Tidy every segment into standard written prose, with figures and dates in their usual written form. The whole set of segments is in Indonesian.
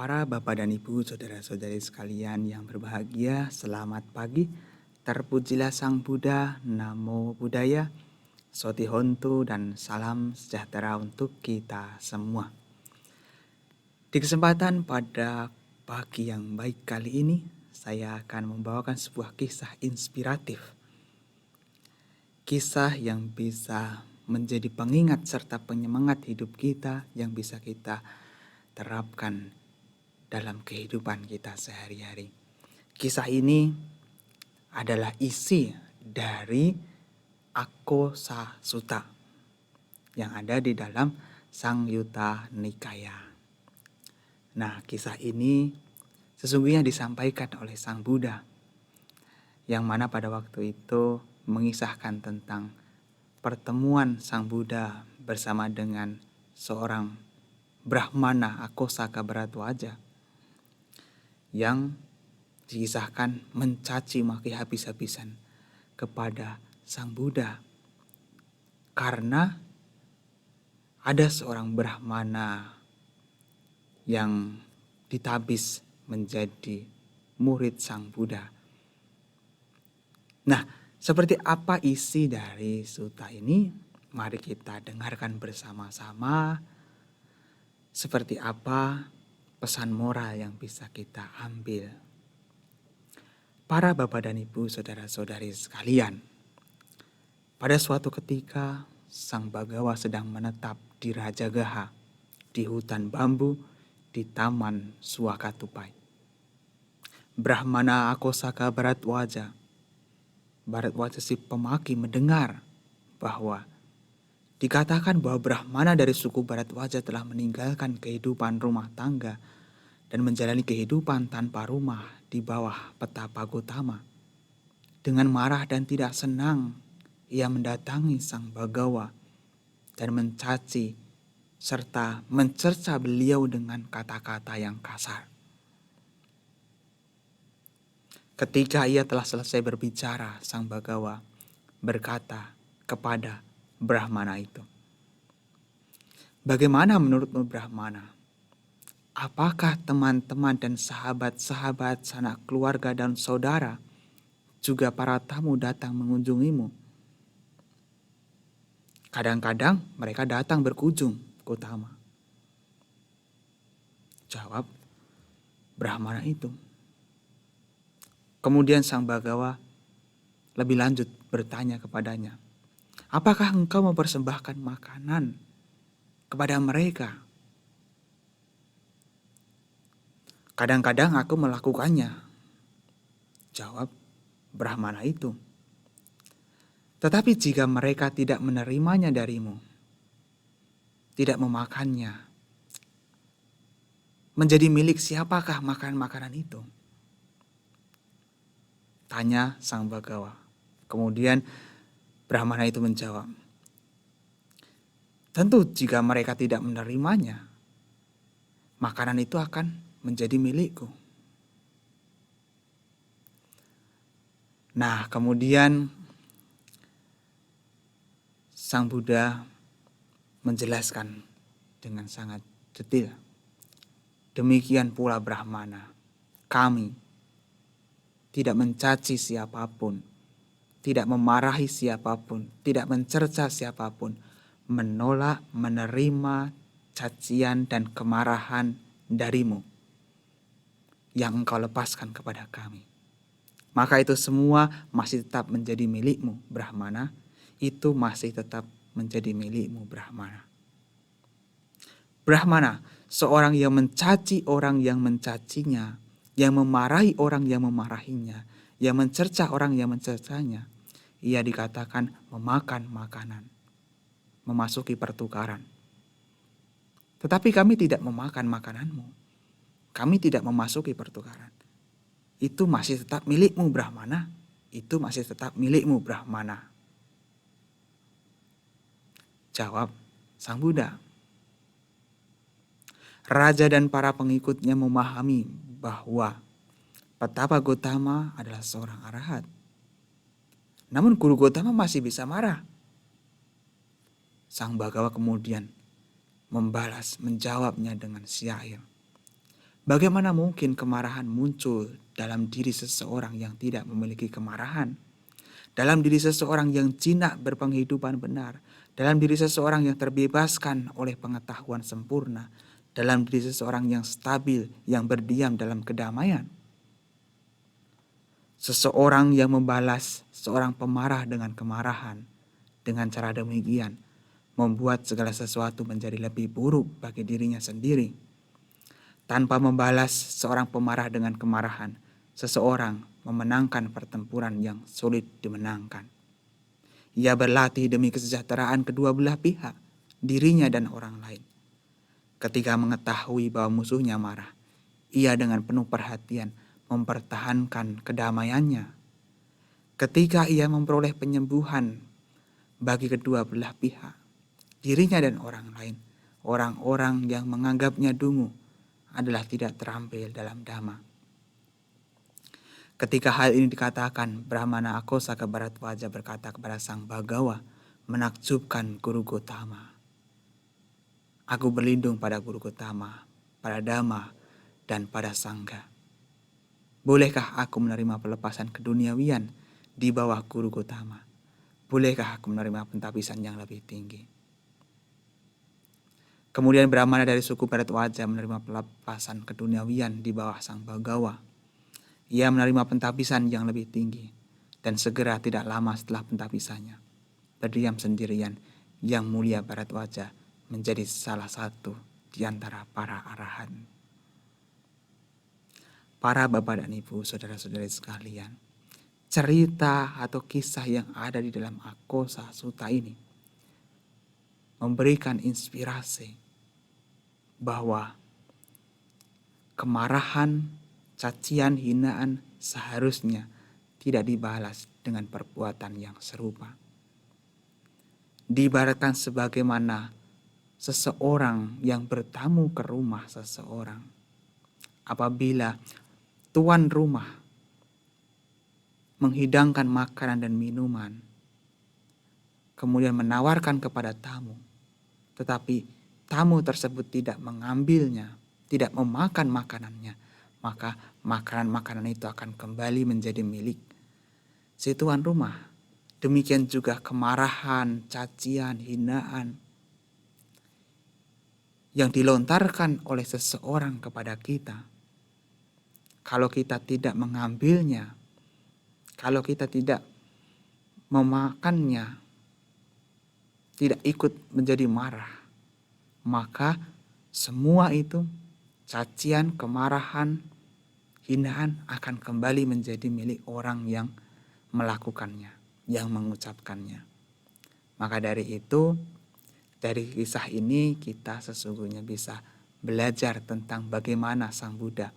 Para bapak dan ibu, saudara-saudari sekalian yang berbahagia, selamat pagi. Terpujilah Sang Buddha, Namo Buddhaya, Sotihontu dan salam sejahtera untuk kita semua. Di kesempatan pada pagi yang baik kali ini, saya akan membawakan sebuah kisah inspiratif. Kisah yang bisa menjadi pengingat serta penyemangat hidup kita yang bisa kita terapkan dalam kehidupan kita sehari-hari. Kisah ini adalah isi dari Akosa Sutta yang ada di dalam Sangyutta Nikaya. Nah, kisah ini sesungguhnya disampaikan oleh Sang Buddha yang mana pada waktu itu mengisahkan tentang pertemuan Sang Buddha bersama dengan seorang Brahmana Akosaka Bharadwaja yang dikisahkan mencaci maki habis-habisan kepada Sang Buddha karena ada seorang Brahmana yang ditabis menjadi murid Sang Buddha. Nah, seperti apa isi dari sutta ini? Mari kita dengarkan bersama-sama. Seperti apa pesan moral yang bisa kita ambil. Para bapak dan ibu, saudara-saudari sekalian, pada suatu ketika Sang Bagawa sedang menetap di Rajagaha, di hutan bambu, di taman Suakatupai. Brahmana Akosaka Bharadwaja si pemaki mendengar bahwa dikatakan bahwa Brahmana dari suku Bharadwaja telah meninggalkan kehidupan rumah tangga dan menjalani kehidupan tanpa rumah di bawah petapa Gotama. Dengan marah dan tidak senang, ia mendatangi Sang Bagawa dan mencaci serta mencerca beliau dengan kata-kata yang kasar. Ketika ia telah selesai berbicara, Sang Bagawa berkata kepada Brahmana itu, "Bagaimana menurutmu Brahmana? Apakah teman-teman dan sahabat-sahabat, sanak keluarga dan saudara, juga para tamu datang mengunjungimu? Kadang-kadang mereka datang berkunjung, Gotama." Jawab Brahmana itu. Kemudian Sang Bagawa lebih lanjut bertanya kepadanya, "Apakah engkau mempersembahkan makanan kepada mereka?" "Kadang-kadang aku melakukannya," jawab Brahmana itu. "Tetapi jika mereka tidak menerimanya darimu, tidak memakannya, menjadi milik siapakah makanan-makanan itu?" Tanya Sang Bagawa. Kemudian Brahmana itu menjawab, "Tentu jika mereka tidak menerimanya, makanan itu akan menjadi milikku." Nah, kemudian Sang Buddha menjelaskan dengan sangat detail. "Demikian pula Brahmana, kami tidak mencaci siapapun, tidak memarahi siapapun, tidak mencerca siapapun, menolak menerima cacian dan kemarahan darimu yang engkau lepaskan kepada kami. Maka itu semua masih tetap menjadi milikmu, Brahmana. Itu masih tetap menjadi milikmu, Brahmana." Brahmana, seorang yang mencaci orang yang mencacinya, yang memarahi orang yang memarahinya, yang mencerca orang yang mencercanya, ia dikatakan memakan makanan, memasuki pertukaran. Tetapi kami tidak memakan makananmu. Kami tidak memasuki pertukaran. Itu masih tetap milikmu, Brahmana. Itu masih tetap milikmu, Brahmana. Jawab Sang Buddha. Raja dan para pengikutnya memahami bahwa Petapa Gotama adalah seorang arahat. Namun Guru Gotama masih bisa marah. Sang Bagawa kemudian menjawabnya dengan syair. Bagaimana mungkin kemarahan muncul dalam diri seseorang yang tidak memiliki kemarahan? Dalam diri seseorang yang jinak berpenghidupan benar, dalam diri seseorang yang terbebaskan oleh pengetahuan sempurna, dalam diri seseorang yang stabil, yang berdiam dalam kedamaian. Seseorang yang membalas seorang pemarah dengan kemarahan, dengan cara demikian, membuat segala sesuatu menjadi lebih buruk bagi dirinya sendiri. Tanpa membalas seorang pemarah dengan kemarahan, seseorang memenangkan pertempuran yang sulit dimenangkan. Ia berlatih demi kesejahteraan kedua belah pihak, dirinya dan orang lain. Ketika mengetahui bahwa musuhnya marah, ia dengan penuh perhatian mempertahankan kedamaiannya. Ketika ia memperoleh penyembuhan bagi kedua belah pihak, dirinya dan orang lain, orang-orang yang menganggapnya dungu adalah tidak terampil dalam dhamma. Ketika hal ini dikatakan, Brahmana Akosaka Bharadwaja berkata kepada Sang Bhagawa, menakjubkan Guru Gotama. Aku berlindung pada Guru Gotama, pada Dhamma, dan pada Sangha. Bolehkah aku menerima pelepasan keduniawian di bawah Guru Gotama? Bolehkah aku menerima pentapisan yang lebih tinggi? Kemudian Brahmana dari suku Bharadwaja menerima pelepasan keduniawian di bawah Sang Bhagawa. Ia menerima pentapisan yang lebih tinggi, dan segera tidak lama setelah pentapisannya, berdiam sendirian, Yang Mulia Bharadwaja menjadi salah satu di antara para arahan. Para bapak dan ibu, saudara-saudari sekalian, cerita atau kisah yang ada di dalam Akosa Sutta ini memberikan inspirasi bahwa kemarahan, cacian, hinaan seharusnya tidak dibalas dengan perbuatan yang serupa. Diibaratkan sebagaimana seseorang yang bertamu ke rumah seseorang. Apabila tuan rumah menghidangkan makanan dan minuman, kemudian menawarkan kepada tamu, tetapi tamu tersebut tidak mengambilnya, tidak memakan makanannya, maka makanan-makanan itu akan kembali menjadi milik si tuan rumah. Demikian juga kemarahan, cacian, hinaan yang dilontarkan oleh seseorang kepada kita. Kalau kita tidak mengambilnya, kalau kita tidak memakannya, tidak ikut menjadi marah, maka semua itu, cacian, kemarahan, hinaan akan kembali menjadi milik orang yang melakukannya, yang mengucapkannya. Maka dari itu, dari kisah ini kita sesungguhnya bisa belajar tentang bagaimana Sang Buddha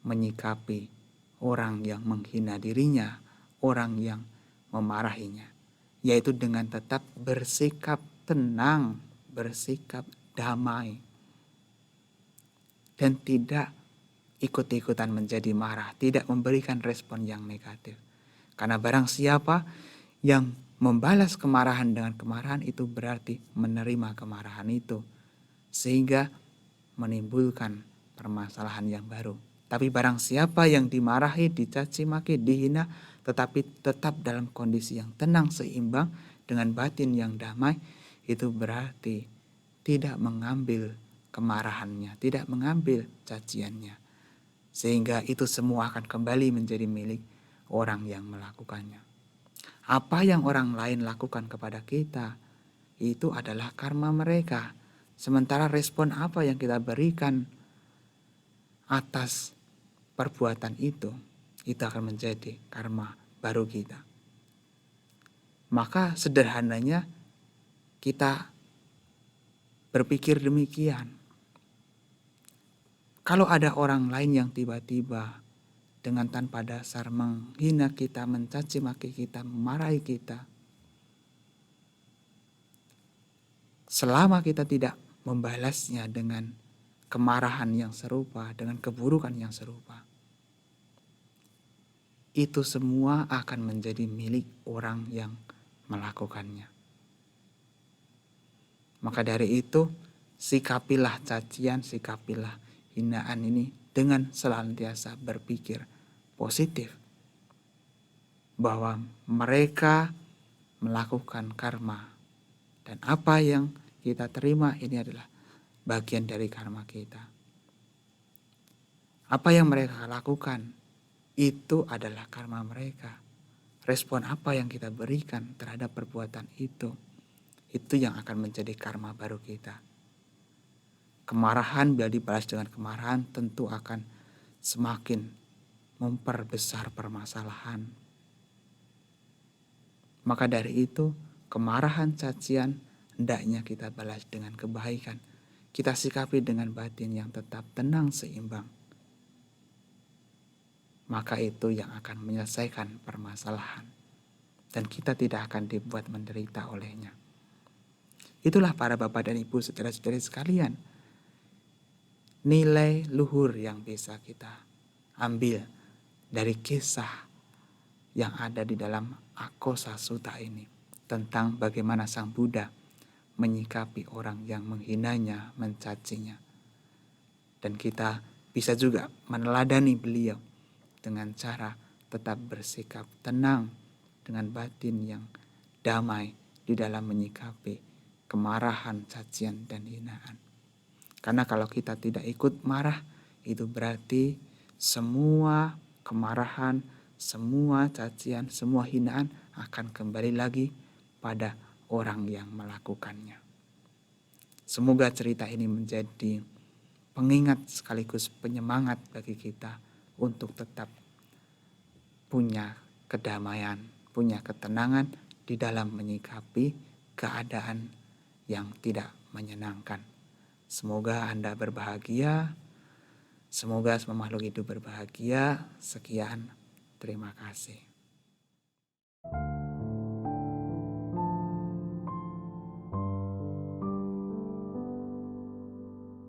menyikapi orang yang menghina dirinya, orang yang memarahinya, yaitu dengan tetap bersikap tenang, bersikap damai, dan tidak ikut-ikutan menjadi marah, tidak memberikan respon yang negatif. Karena barang siapa yang membalas kemarahan dengan kemarahan itu berarti menerima kemarahan itu, sehingga menimbulkan permasalahan yang baru. Tapi barang siapa yang dimarahi, dicaci maki, dihina, tetapi tetap dalam kondisi yang tenang, seimbang dengan batin yang damai, itu berarti tidak mengambil kemarahannya, tidak mengambil caciannya. Sehingga itu semua akan kembali menjadi milik orang yang melakukannya. Apa yang orang lain lakukan kepada kita, itu adalah karma mereka. Sementara respon apa yang kita berikan atas perbuatan itu akan menjadi karma baru kita. Maka sederhananya kita berpikir demikian. Kalau ada orang lain yang tiba-tiba dengan tanpa dasar menghina kita, mencaci maki kita, memarahi kita, selama kita tidak membalasnya dengan kemarahan yang serupa, dengan keburukan yang serupa, itu semua akan menjadi milik orang yang melakukannya. Maka dari itu, sikapilah cacian, sikapilah hinaan ini dengan senantiasa berpikir positif bahwa mereka melakukan karma dan apa yang kita terima ini adalah bagian dari karma kita. Apa yang mereka lakukan itu adalah karma mereka. Respon apa yang kita berikan terhadap perbuatan itu yang akan menjadi karma baru kita. Kemarahan bila dibalas dengan kemarahan tentu akan semakin memperbesar permasalahan. Maka dari itu, kemarahan cacian hendaknya kita balas dengan kebaikan. Kita sikapi dengan batin yang tetap tenang seimbang. Maka itu yang akan menyelesaikan permasalahan. Dan kita tidak akan dibuat menderita olehnya. Itulah para bapak dan ibu saudara-saudari sekalian. Nilai luhur yang bisa kita ambil dari kisah yang ada di dalam Akosa Sutta ini. Tentang bagaimana Sang Buddha menyikapi orang yang menghinanya, mencacinya. Dan kita bisa juga meneladani beliau dengan cara tetap bersikap tenang dengan batin yang damai di dalam menyikapi kemarahan, cacian, dan hinaan. Karena kalau kita tidak ikut marah, itu berarti semua kemarahan, semua cacian, semua hinaan akan kembali lagi pada orang yang melakukannya. Semoga cerita ini menjadi pengingat sekaligus penyemangat bagi kita untuk tetap punya kedamaian, punya ketenangan di dalam menyikapi keadaan yang tidak menyenangkan. Semoga Anda berbahagia, semoga semua makhluk hidup berbahagia. Sekian, terima kasih.